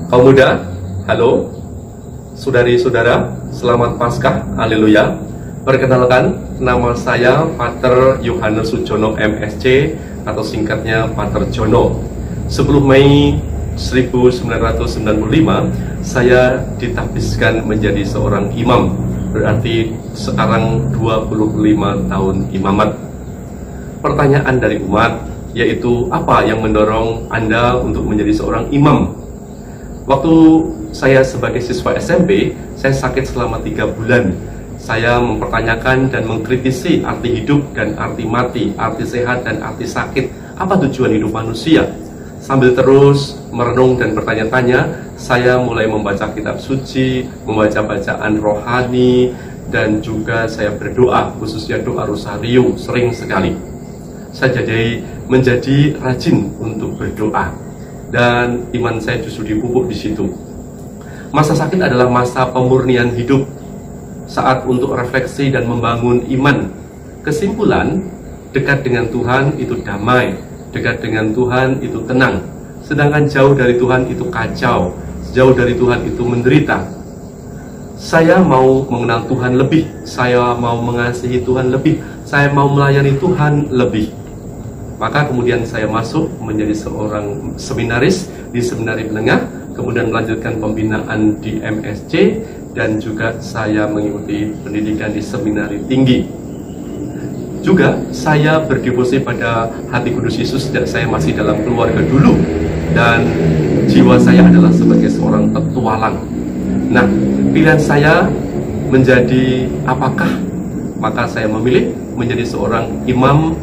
Kaum muda, halo. Saudari-saudara, selamat Paskah, haleluya. Perkenalkan, nama saya Pater Yohanes Sujono MSc atau singkatnya Pater Jono. 10 Mei 1995, saya ditahbiskan menjadi seorang imam. Berarti sekarang 25 tahun imamat. Pertanyaan dari umat, yaitu apa yang mendorong Anda untuk menjadi seorang imam? Waktu saya sebagai siswa SMP, saya sakit selama 3 bulan. Saya mempertanyakan dan mengkritisi arti hidup dan arti mati, arti sehat dan arti sakit. Apa tujuan hidup manusia? Sambil terus merenung dan bertanya-tanya, saya mulai membaca kitab suci, membaca bacaan rohani, dan juga saya berdoa, khususnya doa rosario, sering sekali. Saya menjadi rajin untuk berdoa, dan iman saya justru dipupuk di situ. Masa sakit adalah masa pemurnian hidup, saat untuk refleksi dan membangun iman. Kesimpulan, dekat dengan Tuhan itu damai, dekat dengan Tuhan itu tenang, sedangkan jauh dari Tuhan itu kacau, jauh dari Tuhan itu menderita. Saya mau mengenal Tuhan lebih, saya mau mengasihi Tuhan lebih, saya mau melayani Tuhan lebih. Maka kemudian saya masuk menjadi seorang seminaris di seminari menengah, kemudian melanjutkan pembinaan di MSc, dan juga saya mengikuti pendidikan di seminari tinggi. Juga saya berdevosi pada hati kudus Yesus sejak saya masih dalam keluarga dulu, dan jiwa saya adalah sebagai seorang petualang. Nah, pilihan saya menjadi apakah? Maka saya memilih menjadi seorang imam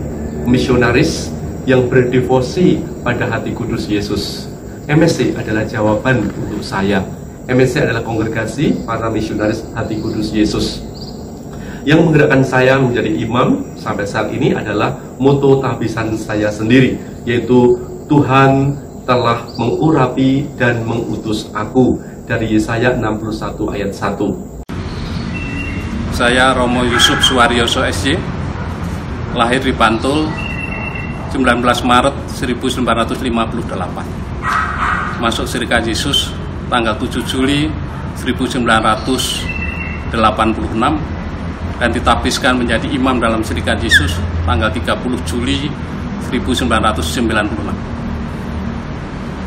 misionaris yang berdevosi pada hati kudus Yesus. MSc adalah jawaban untuk saya. MSc adalah kongregasi para misionaris hati kudus Yesus. Yang menggerakkan saya menjadi imam sampai saat ini adalah moto tahbisan saya sendiri, yaitu Tuhan telah mengurapi dan mengutus aku, dari Yesaya 61 ayat 1. Saya Romo Yusuf Suwaryoso SC, lahir di Bantul 19 Maret 1958. Masuk Serikat Yesus tanggal 7 Juli 1986 dan ditahbiskan menjadi imam dalam Serikat Yesus tanggal 30 Juli 1996.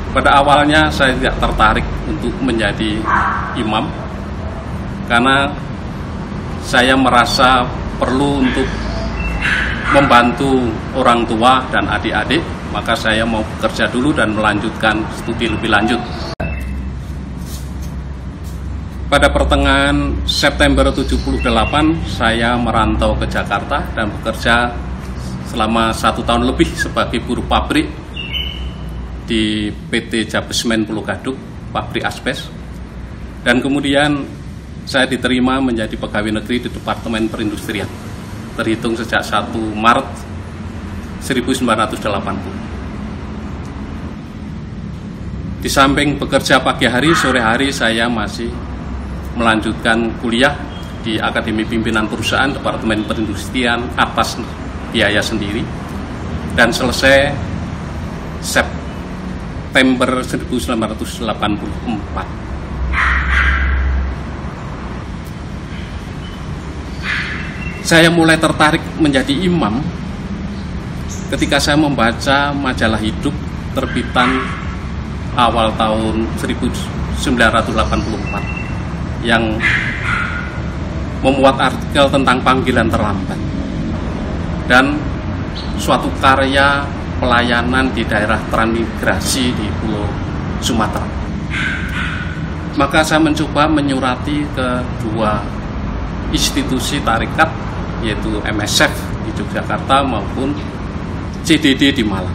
Pada awalnya saya tidak tertarik untuk menjadi imam karena saya merasa perlu untuk membantu orang tua dan adik-adik, maka saya mau bekerja dulu dan melanjutkan studi lebih lanjut. Pada pertengahan September 78, saya merantau ke Jakarta dan bekerja selama 1 tahun lebih sebagai buruh pabrik di PT Jabesmen Pulau Gadung, pabrik asbes. Dan kemudian saya diterima menjadi pegawai negeri di Departemen Perindustrian, terhitung sejak 1 Maret 1980. Di samping bekerja pagi hari, sore hari saya masih melanjutkan kuliah di Akademi Pimpinan Perusahaan Departemen Perindustrian atas biaya sendiri, dan selesai September 1984. Saya mulai tertarik menjadi imam ketika saya membaca majalah Hidup terbitan awal tahun 1984 yang memuat artikel tentang panggilan terlambat dan suatu karya pelayanan di daerah transmigrasi di Pulau Sumatera. Maka saya mencoba menyurati ke 2 institusi tarekat, yaitu MSF di Yogyakarta maupun CDD di Malang.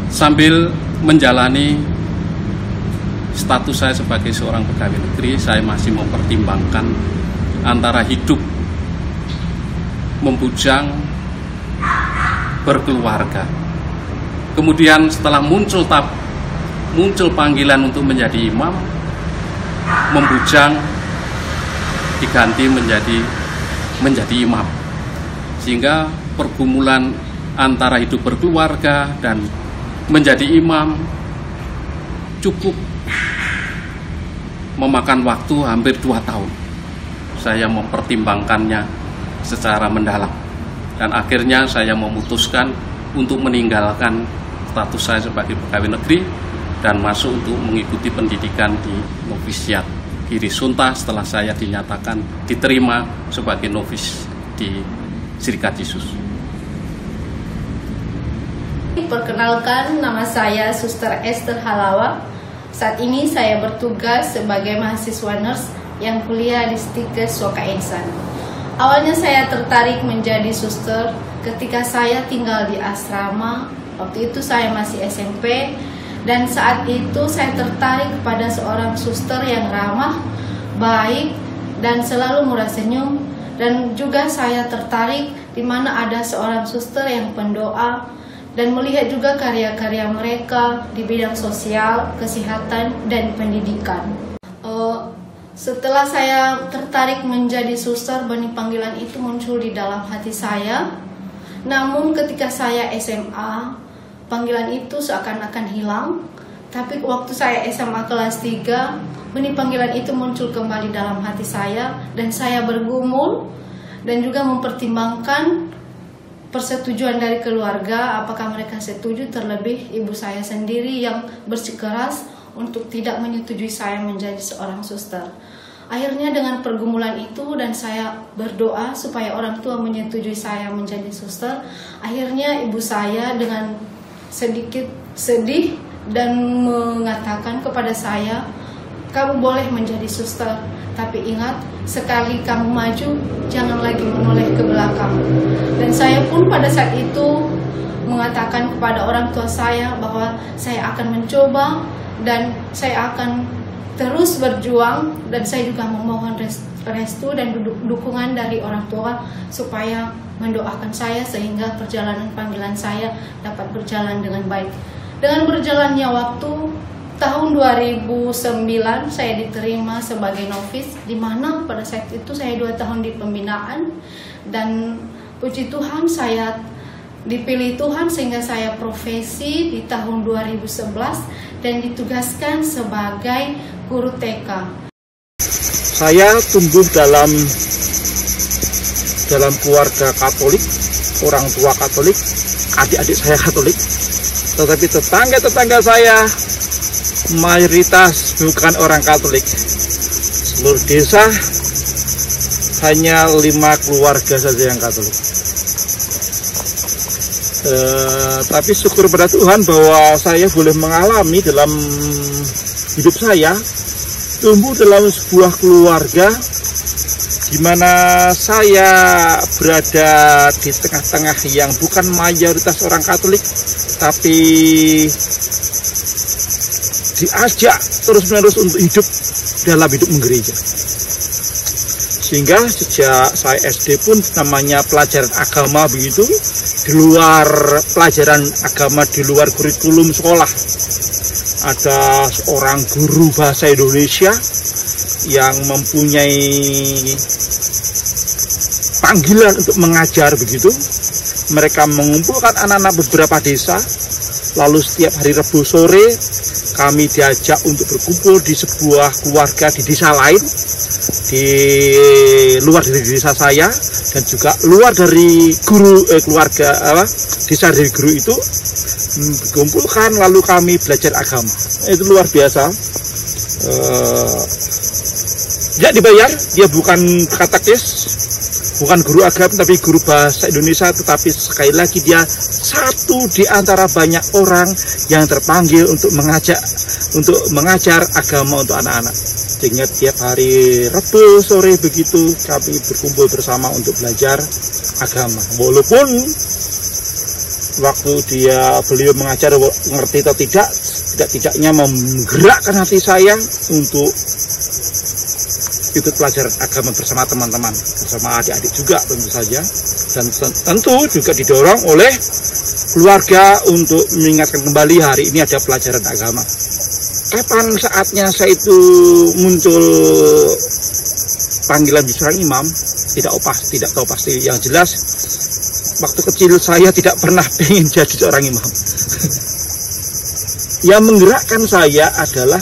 Sambil menjalani status saya sebagai seorang pegawai negeri, saya masih mempertimbangkan antara hidup membujang berkeluarga. Kemudian setelah muncul panggilan untuk menjadi imam, membujang diganti menjadi imam. Sehingga pergumulan antara hidup berkeluarga dan menjadi imam cukup memakan waktu hampir 2 tahun. Saya mempertimbangkannya secara mendalam, dan akhirnya saya memutuskan untuk meninggalkan status saya sebagai pegawai negeri dan masuk untuk mengikuti pendidikan di novisiat Giri Sunta setelah saya dinyatakan diterima sebagai novis di Serikat Yesus. Perkenalkan, nama saya Suster Esther Halawa. Saat ini saya bertugas sebagai mahasiswa nurse yang kuliah di Stikes Soka-Insan. Awalnya saya tertarik menjadi suster ketika saya tinggal di asrama. Waktu itu saya masih SMP, dan saat itu saya tertarik kepada seorang suster yang ramah, baik, dan selalu murah senyum. Dan juga saya tertarik di mana ada seorang suster yang pendoa, dan melihat juga karya-karya mereka di bidang sosial, kesehatan, dan pendidikan. Setelah saya tertarik menjadi suster, benih panggilan itu muncul di dalam hati saya. Namun ketika saya SMA, panggilan itu seakan-akan hilang. Tapi waktu saya SMA kelas 3, benih panggilan itu muncul kembali dalam hati saya, dan saya bergumul dan juga mempertimbangkan persetujuan dari keluarga, apakah mereka setuju, terlebih ibu saya sendiri yang bersikeras untuk tidak menyetujui saya menjadi seorang suster. Akhirnya dengan pergumulan itu dan saya berdoa supaya orang tua menyetujui saya menjadi suster, akhirnya ibu saya dengan sedikit sedih dan mengatakan kepada saya, "Kamu boleh menjadi suster, tapi ingat, sekali kamu maju, jangan lagi menoleh ke belakang." Dan saya pun pada saat itu mengatakan kepada orang tua saya bahwa saya akan mencoba dan saya akan terus berjuang, dan saya juga memohon restu dan dukungan dari orang tua supaya mendoakan saya sehingga perjalanan panggilan saya dapat berjalan dengan baik. Dengan berjalannya waktu, tahun 2009 saya diterima sebagai novis, di mana pada saat itu saya 2 tahun di pembinaan, dan puji Tuhan saya dipilih Tuhan sehingga saya profesi di tahun 2011 dan ditugaskan sebagai guru TK. Saya tumbuh dalam keluarga Katolik, orang tua Katolik, adik-adik saya Katolik, tetapi tetangga-tetangga saya mayoritas bukan orang Katolik. Seluruh desa hanya 5 keluarga saja yang Katolik. Tapi syukur pada Tuhan bahwa saya boleh mengalami dalam hidup saya tumbuh dalam sebuah keluarga di mana saya berada di tengah-tengah yang bukan mayoritas orang Katolik, tapi diajak terus-menerus untuk hidup dalam hidup menggereja. Sehingga sejak saya SD pun namanya pelajaran agama begitu, di luar pelajaran agama, di luar kurikulum sekolah, ada seorang guru bahasa Indonesia yang mempunyai panggilan untuk mengajar begitu. Mereka mengumpulkan anak-anak beberapa desa, lalu setiap hari Rabu sore kami diajak untuk berkumpul di sebuah keluarga di desa lain, di luar dari desa saya, dan juga luar dari keluarga desa dari guru itu dikumpulkan, lalu kami belajar agama. Itu luar biasa. Tidak dibayar, dia bukan katekis, bukan guru agama, tapi guru bahasa Indonesia. Tetapi sekali lagi dia satu di antara banyak orang yang terpanggil untuk mengajar agama untuk anak-anak. Sehingga tiap hari Rabu sore begitu kami berkumpul bersama untuk belajar agama. Walaupun waktu beliau mengajar ngerti atau tidaknya menggerakkan hati saya untuk ikut pelajaran agama bersama teman-teman, bersama adik-adik juga tentu saja, dan tentu juga didorong oleh keluarga untuk mengingatkan kembali hari ini ada pelajaran agama. Kapan saatnya saya itu muncul panggilan seorang imam, tidak tahu pasti. Yang jelas waktu kecil saya tidak pernah pengen jadi seorang imam. Yang menggerakkan saya adalah,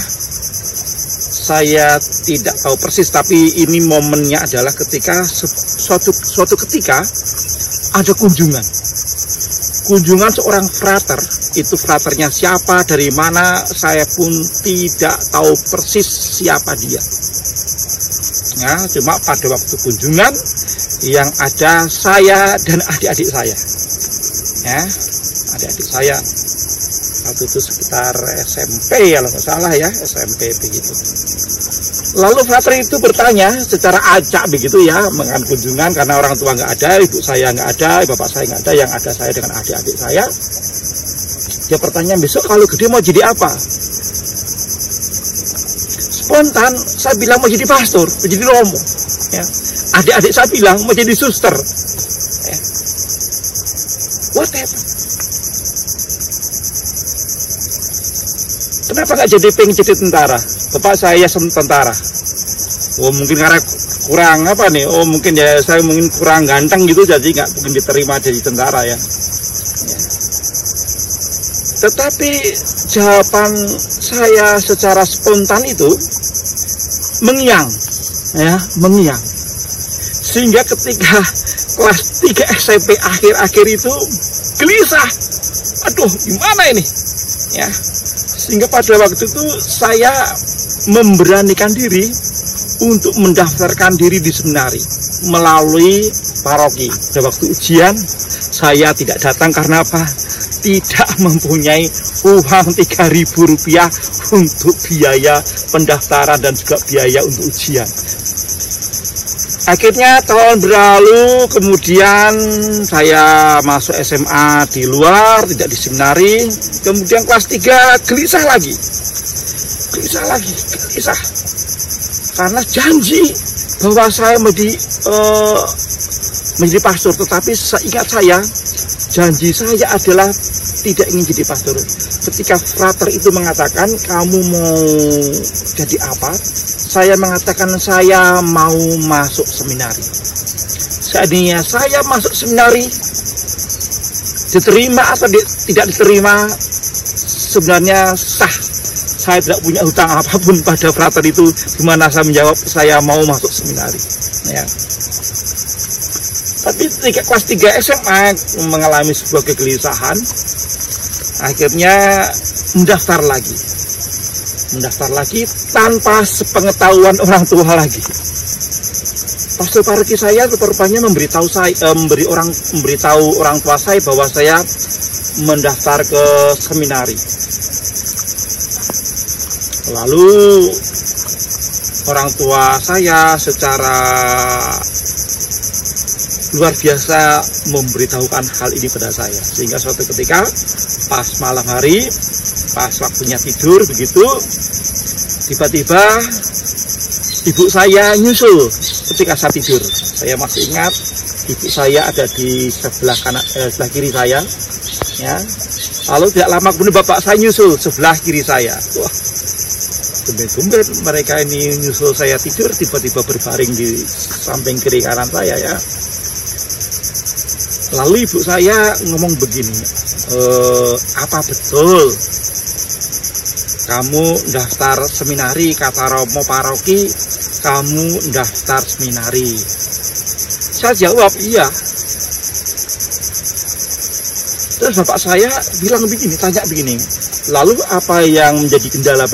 saya tidak tahu persis, tapi ini momennya adalah ketika suatu ketika ada kunjungan seorang frater. Itu fraternya siapa, dari mana, saya pun tidak tahu persis siapa dia. Ya, cuma pada waktu kunjungan yang ada saya dan adik-adik saya. Ya, adik-adik saya waktu itu sekitar SMP kalau nggak salah ya, SMP begitu. Lalu frater itu bertanya secara acak begitu ya, mengenai kunjungan karena orang tua nggak ada, ibu saya nggak ada, bapak saya nggak ada, yang ada saya dengan adik-adik saya. Dia bertanya, besok kalau gede mau jadi apa? Spontan saya bilang mau jadi pastor, mau jadi romo. Ya. Adik-adik saya bilang mau jadi suster. Ya. What happened? Kenapa nggak pengen jadi tentara? Bapak saya tentara. Oh mungkin karena kurang apa nih? Oh mungkin ya saya mungkin kurang ganteng gitu, jadi nggak mungkin diterima jadi tentara ya. Tetapi jawaban saya secara spontan itu mengiang, ya mengiang. Sehingga ketika kelas 3 SMP akhir-akhir itu gelisah. Aduh gimana ini? Ya. Sehingga pada waktu itu saya memberanikan diri untuk mendaftarkan diri di seminari melalui paroki. Pada waktu ujian saya tidak datang karena apa? Tidak mempunyai uang Rp3.000 untuk biaya pendaftaran dan juga biaya untuk ujian. Akhirnya tahun berlalu, kemudian saya masuk SMA di luar, tidak di seminari. Kemudian kelas 3 gelisah lagi. Karena janji bahwa saya menjadi pastor, tetapi seingat saya, janji saya adalah tidak ingin jadi pastor. Ketika frater itu mengatakan, kamu mau jadi apa? Saya mengatakan saya mau masuk seminari. Seandainya saya masuk seminari, diterima atau tidak diterima, sebenarnya sah. Saya tidak punya hutang apapun pada frater itu, dimana saya menjawab saya mau masuk seminari. Ya. Tapi kelas 3 SMA mengalami sebuah kegelisahan, akhirnya mendaftar lagi tanpa sepengetahuan orang tua lagi. Pastor paroki saya rupanya memberitahu orang tua saya bahwa saya mendaftar ke seminari. Lalu orang tua saya secara luar biasa memberitahukan hal ini pada saya, sehingga suatu ketika pas malam hari, pas waktunya tidur begitu, tiba-tiba ibu saya nyusul ketika saya tidur. Saya masih ingat ibu saya ada di sebelah kiri saya, ya. Lalu tidak lama kemudian bapak saya nyusul sebelah kiri saya. Wah, tumben-tumben mereka ini nyusul saya tidur, tiba-tiba berbaring di samping kiri kanan saya ya. Lalu ibu saya ngomong begini, apa betul kamu daftar seminari? Kata romo paroki, kamu daftar seminari. Saya jawab iya. Terus bapak saya bilang begini, tanya begini, lalu apa yang menjadi kendala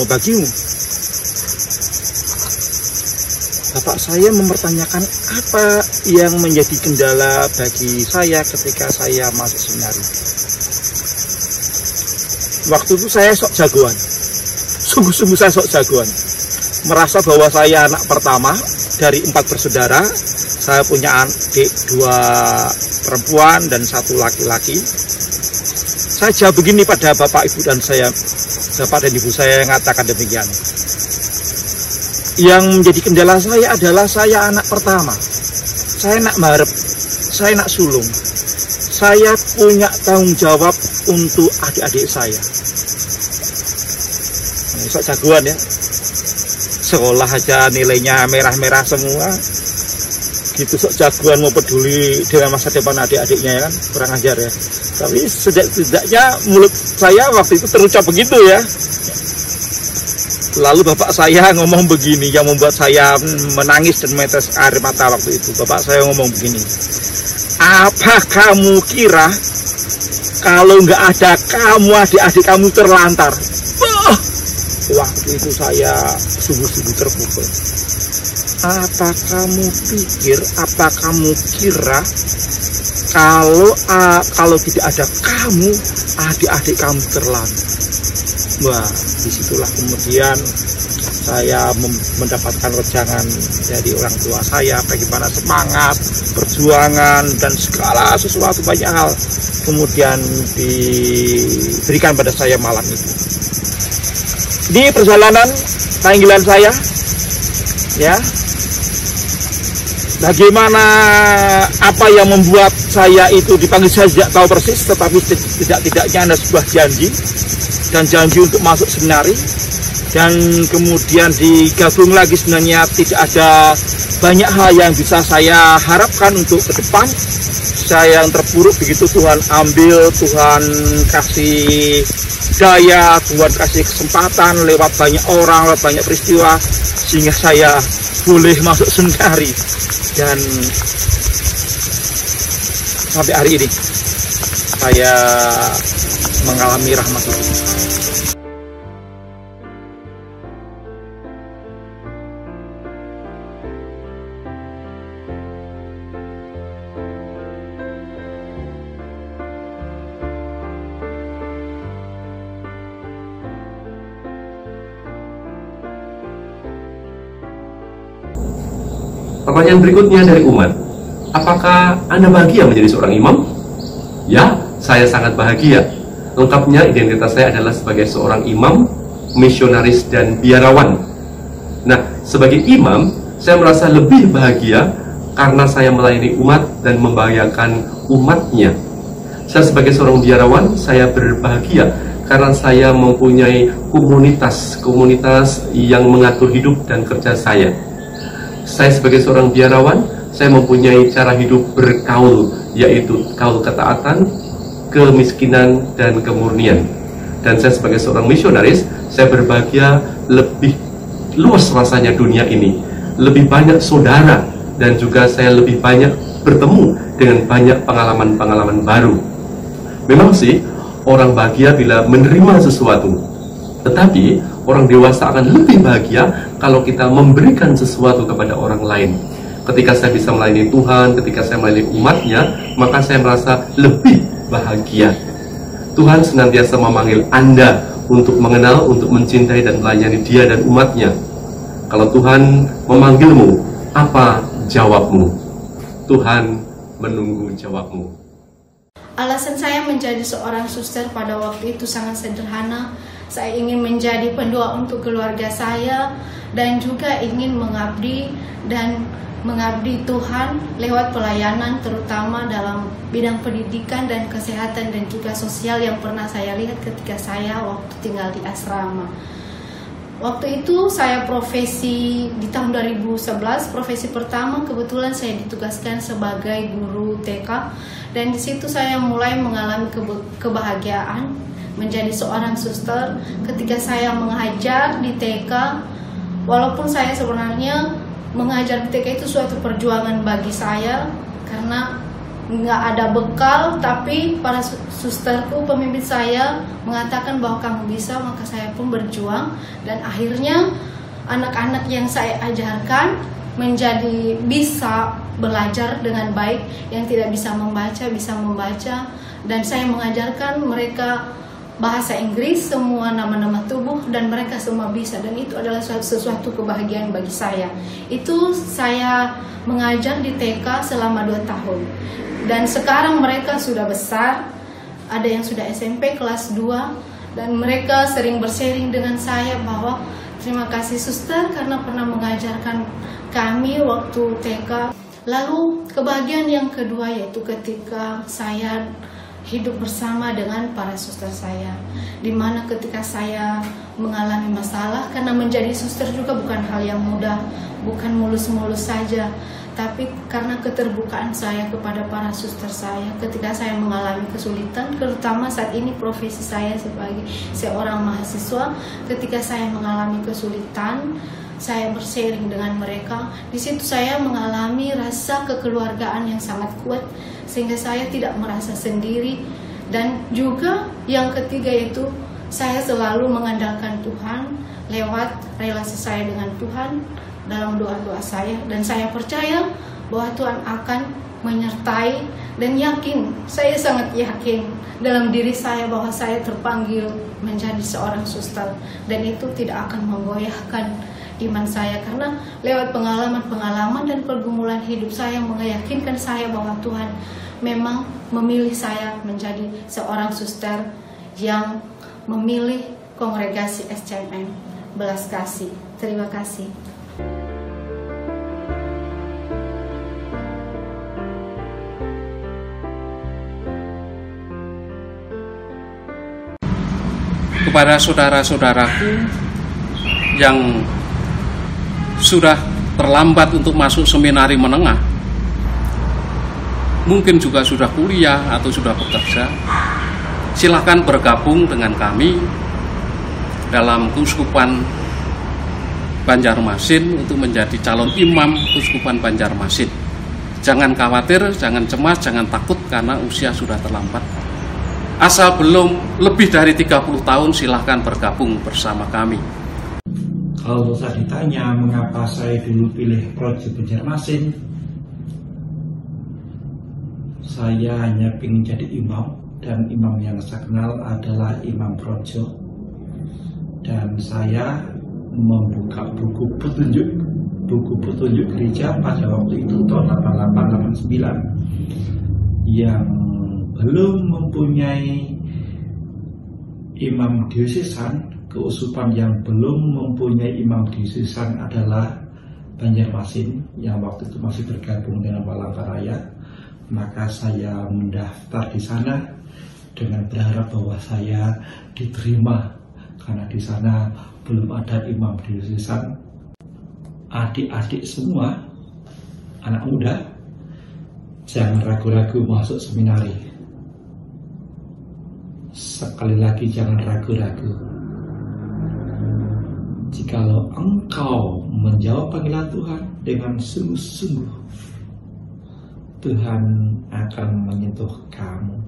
bagimu? Bapak saya mempertanyakan apa yang menjadi kendala bagi saya ketika saya masuk seminari. Waktu itu saya sok jagoan, sungguh-sungguh saya sok jagoan, merasa bahwa saya anak pertama dari 4 bersaudara. Saya punya adik 2 perempuan dan 1 laki-laki. Saya jawab begini pada bapak ibu dan saya, bapak dan ibu saya yang mengatakan demikian. Yang menjadi kendala saya adalah saya anak pertama, saya nak marep, saya nak sulung. Saya punya tanggung jawab untuk adik-adik saya. Ini sok jagoan ya. Sekolah aja nilainya merah-merah semua. Gitu sok jagoan mau peduli dengan masa depan adik-adiknya ya kan, kurang ajar ya. Tapi setidaknya mulut saya waktu itu terucap begitu ya. Lalu bapak saya ngomong begini yang membuat saya menangis dan menetes air mata waktu itu. Bapak saya ngomong begini, apa kamu kira kalau nggak ada kamu adik-adik kamu terlantar? Waktu itu saya sungguh-sungguh terpukul. Apa kamu pikir, apa kamu kira kalau tidak ada kamu adik-adik kamu terlantar? Wah, disitulah kemudian saya mendapatkan wejangan dari orang tua saya bagaimana semangat, perjuangan, dan segala sesuatu banyak hal kemudian diberikan pada saya malam itu. Di perjalanan panggilan saya, ya, bagaimana apa yang membuat saya itu dipanggil, saya tidak tahu persis, tetapi tidak-tidaknya ada sebuah janji, dan janji untuk masuk seminari, dan kemudian digabung lagi. Sebenarnya tidak ada banyak hal yang bisa saya harapkan untuk ke depan. Saya yang terpuruk begitu, Tuhan ambil, Tuhan kasih daya, Tuhan kasih kesempatan lewat banyak orang, lewat banyak peristiwa, sehingga saya boleh masuk seminari. Dan sampai hari ini saya mengalami rahmat itu. Pertanyaan berikutnya dari umat, apakah Anda bahagia menjadi seorang imam? Ya, saya sangat bahagia. Lengkapnya identitas saya adalah sebagai seorang imam, misionaris, dan biarawan. Nah, sebagai imam, saya merasa lebih bahagia karena saya melayani umat dan membahagiakan umatnya. Saya sebagai seorang biarawan, saya berbahagia karena saya mempunyai komunitas yang mengatur hidup dan kerja saya. Saya sebagai seorang biarawan, saya mempunyai cara hidup berkaul, yaitu kaul ketaatan, kemiskinan, dan kemurnian. Dan saya sebagai seorang misionaris, saya berbahagia lebih luas rasanya dunia ini, lebih banyak saudara, dan juga saya lebih banyak bertemu dengan banyak pengalaman-pengalaman baru. Memang sih, orang bahagia bila menerima sesuatu, tetapi orang dewasa akan lebih bahagia kalau kita memberikan sesuatu kepada orang lain. Ketika saya bisa melayani Tuhan, ketika saya melayani umatnya, maka saya merasa lebih bahagia. Tuhan senantiasa memanggil Anda untuk mengenal, untuk mencintai dan melayani Dia dan umatnya. Kalau Tuhan memanggilmu, apa jawabmu? Tuhan menunggu jawabmu. Alasan saya menjadi seorang suster pada waktu itu sangat sederhana. Saya ingin menjadi pendoa untuk keluarga saya dan juga ingin mengabdi Tuhan lewat pelayanan, terutama dalam bidang pendidikan dan kesehatan dan juga sosial yang pernah saya lihat ketika saya waktu tinggal di asrama. Waktu itu saya profesi di tahun 2011, profesi pertama kebetulan saya ditugaskan sebagai guru TK, dan di situ saya mulai mengalami kebahagiaan menjadi seorang suster ketika saya mengajar di TK. Walaupun saya sebenarnya mengajar di TK itu suatu perjuangan bagi saya karena nggak ada bekal, tapi para susterku, pemimpin saya mengatakan bahwa kamu bisa, maka saya pun berjuang, dan akhirnya anak-anak yang saya ajarkan menjadi bisa belajar dengan baik, yang tidak bisa membaca, dan saya mengajarkan mereka bahasa Inggris, semua nama-nama tubuh, dan mereka semua bisa, dan itu adalah sesuatu kebahagiaan bagi saya. Itu saya mengajar di TK selama 2 tahun, dan sekarang mereka sudah besar, ada yang sudah SMP kelas 2, dan mereka sering bersharing dengan saya bahwa terima kasih suster karena pernah mengajarkan kami waktu TK. Lalu kebahagiaan yang kedua yaitu ketika saya hidup bersama dengan para suster saya, dimana ketika saya mengalami masalah, karena menjadi suster juga bukan hal yang mudah, bukan mulus-mulus saja, Tapi karena keterbukaan saya kepada para suster saya ketika saya mengalami kesulitan, terutama saat ini profesi saya sebagai seorang mahasiswa, ketika saya mengalami kesulitan, saya bersharing dengan mereka. Di situ saya mengalami rasa kekeluargaan yang sangat kuat, sehingga saya tidak merasa sendiri. Dan juga yang ketiga itu, saya selalu mengandalkan Tuhan lewat relasi saya dengan Tuhan dalam doa-doa saya, dan saya percaya bahwa Tuhan akan menyertai dan yakin, saya sangat yakin dalam diri saya bahwa saya terpanggil menjadi seorang suster, dan itu tidak akan menggoyahkan iman saya, karena lewat pengalaman-pengalaman dan pergumulan hidup saya meyakinkan saya bahwa Tuhan memang memilih saya menjadi seorang suster yang memilih kongregasi SCMM Belas Kasih. Terima kasih. Kepada saudara-saudaraku yang sudah terlambat untuk masuk seminari menengah, mungkin juga sudah kuliah atau sudah bekerja, silakan bergabung dengan kami dalam Keuskupan Banjarmasin untuk menjadi calon imam Keuskupan Banjarmasin. Jangan khawatir, jangan cemas, jangan takut karena usia sudah terlambat. Asal belum lebih dari 30 tahun, silahkan bergabung bersama kami. Kalau saya ditanya mengapa saya dulu pilih Projo Banjarmasin, saya hanya ingin jadi imam, dan imam yang saya kenal adalah Imam Projo. Dan saya membuka buku petunjuk gereja pada waktu itu tahun 88-89 yang belum mempunyai imam diosesan. Keuskupan yang belum mempunyai imam diosesan adalah Banjarmasin yang waktu itu masih bergabung dengan Palangkaraya. Maka saya mendaftar di sana dengan berharap bahwa saya diterima, karena di sana belum ada imam diosesan. Adik-adik semua, anak muda, jangan ragu-ragu masuk seminari. Sekali lagi, jangan ragu-ragu. Jikalau engkau menjawab panggilan Tuhan dengan sungguh-sungguh, Tuhan akan menyentuh kamu.